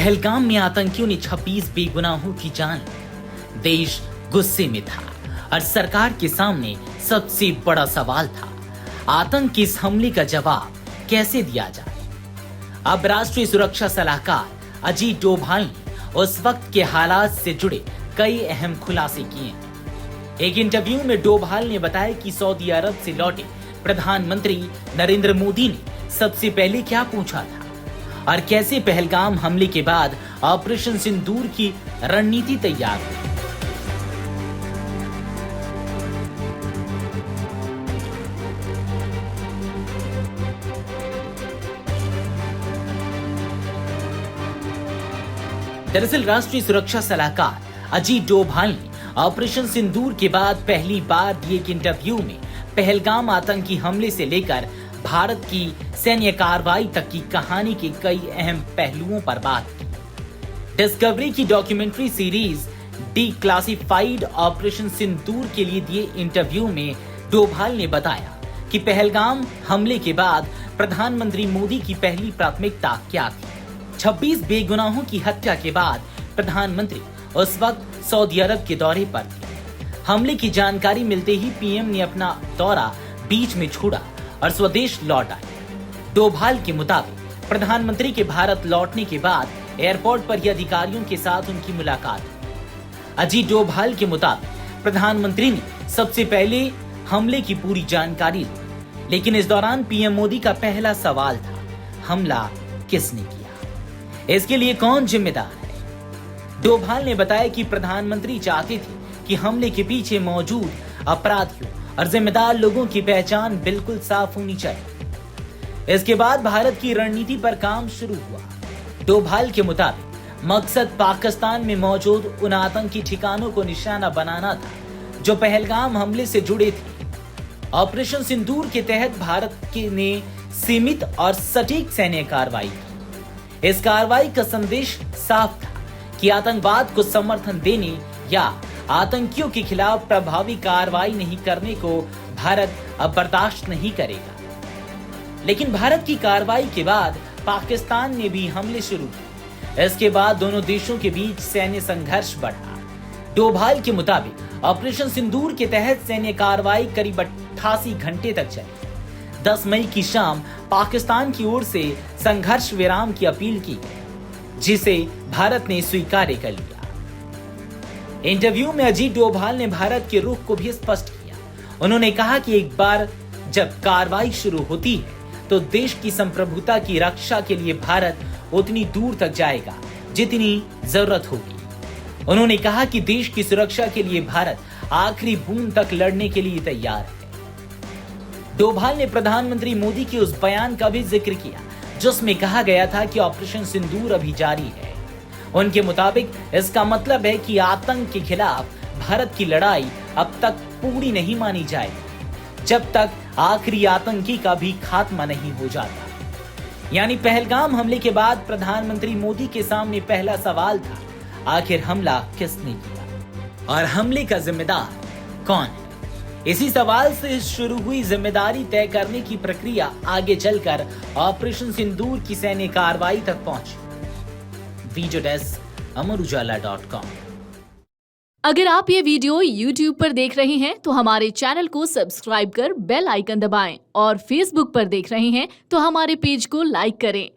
पहलगाम में आतंकियों ने 26 बेगुनाहों की जान ली। देश गुस्से में था और सरकार के सामने सबसे बड़ा सवाल था, आतंक के इस हमले का जवाब कैसे दिया जाए। अब राष्ट्रीय सुरक्षा सलाहकार अजीत डोभाल ने उस वक्त के हालात से जुड़े कई अहम खुलासे किए हैं। एक इंटरव्यू में डोभाल ने बताया कि सऊदी अरब से लौटे प्रधानमंत्री नरेंद्र मोदी ने सबसे पहले क्या पूछा था और कैसे पहलगाम हमले के बाद ऑपरेशन सिंदूर की रणनीति तैयार हुई। दरअसल राष्ट्रीय सुरक्षा सलाहकार अजीत डोभाल ने ऑपरेशन सिंदूर के बाद पहली बार दिए एक इंटरव्यू में पहलगाम आतंकी हमले से लेकर भारत की सैन्य कार्रवाई तक की कहानी के कई अहम पहलुओं पर बात की। डिस्कवरी की डॉक्यूमेंट्री सीरीज डिक्लासिफाइड ऑपरेशन सिंदूर के लिए दिए इंटरव्यू में डोभाल ने बताया कि पहलगाम हमले के बाद प्रधानमंत्री मोदी की पहली प्राथमिकता क्या थी। 26 बेगुनाहों की हत्या के बाद प्रधानमंत्री उस वक्त सऊदी अरब के दौरे पर थे। हमले की जानकारी मिलते ही पीएम ने अपना दौरा बीच में छोड़ा और स्वदेश लौट आए। डोभाल के मुताबिक प्रधानमंत्री के भारत लौटने के बाद एयरपोर्ट पर ही अधिकारियों के साथ उनकी मुलाकात हुई। अजीत डोभाल के मुताबिक प्रधानमंत्री ने सबसे पहले हमले की पूरी जानकारी ली, लेकिन इस दौरान पीएम मोदी का पहला सवाल था, हमला किसने किया, इसके लिए कौन जिम्मेदार है। डोभाल ने बताया कि प्रधानमंत्री चाहते थे कि हमले के पीछे मौजूद अपराधियों और जिम्मेदार लोगों की पहचान बिल्कुल साफ होनी चाहिए। इसके बाद भारत की रणनीति पर काम शुरू हुआ। डोभाल के मुताबिक मकसद पाकिस्तान में मौजूद उन आतंकी ठिकानों को निशाना बनाना था जो पहलगाम हमले से जुड़े थे। ऑपरेशन सिंदूर के तहत भारत ने सीमित और सटीक सैन्य कार्रवाई की। इस कार्रवाई का संदेश साफ था कि आतंकवाद को समर्थन देने या आतंकियों के खिलाफ प्रभावी कार्रवाई नहीं करने को भारत अब बर्दाश्त नहीं करेगा। लेकिन भारत की कार्रवाई के बाद पाकिस्तान ने भी हमले शुरू किए। इसके बाद दोनों देशों के बीच सैन्य संघर्ष बढ़ा। डोभाल के मुताबिक ऑपरेशन सिंदूर के तहत सैन्य कार्रवाई करीब 88 घंटे तक चली। 10 मई की शाम पाकिस्तान की ओर से संघर्ष विराम की अपील की गई, जिसे भारत ने स्वीकार कर लिया। इंटरव्यू में अजीत डोभाल ने भारत के रुख को भी स्पष्ट किया। उन्होंने कहा कि एक बार जब कार्रवाई शुरू होती है तो देश की संप्रभुता की रक्षा के लिए भारत उतनी दूर तक जाएगा जितनी जरूरत होगी। उन्होंने कहा कि देश की सुरक्षा के लिए भारत आखिरी बूंद तक लड़ने के लिए तैयार है। डोभाल ने प्रधानमंत्री मोदी के उस बयान का भी जिक्र किया जिसमें कहा गया था कि ऑपरेशन सिंदूर अभी जारी है। उनके मुताबिक इसका मतलब है कि आतंक के खिलाफ भारत की लड़ाई अब तक पूरी नहीं मानी जाएगी जब तक आखिरी आतंकी का भी खात्मा नहीं हो जाता। यानी पहलगाम हमले के बाद प्रधानमंत्री मोदी के सामने पहला सवाल था, आखिर हमला किसने किया और हमले का जिम्मेदार कौन है। इसी सवाल से शुरू हुई जिम्मेदारी तय करने की प्रक्रिया आगे चलकर ऑपरेशन सिंदूर की सैन्य कार्रवाई तक पहुंची। वीडियो डेस्क अमरउजाला.com। अगर आप ये वीडियो YouTube पर देख रहे हैं तो हमारे चैनल को सब्सक्राइब कर बेल आइकन दबाएं और Facebook पर देख रहे हैं तो हमारे पेज को लाइक करें।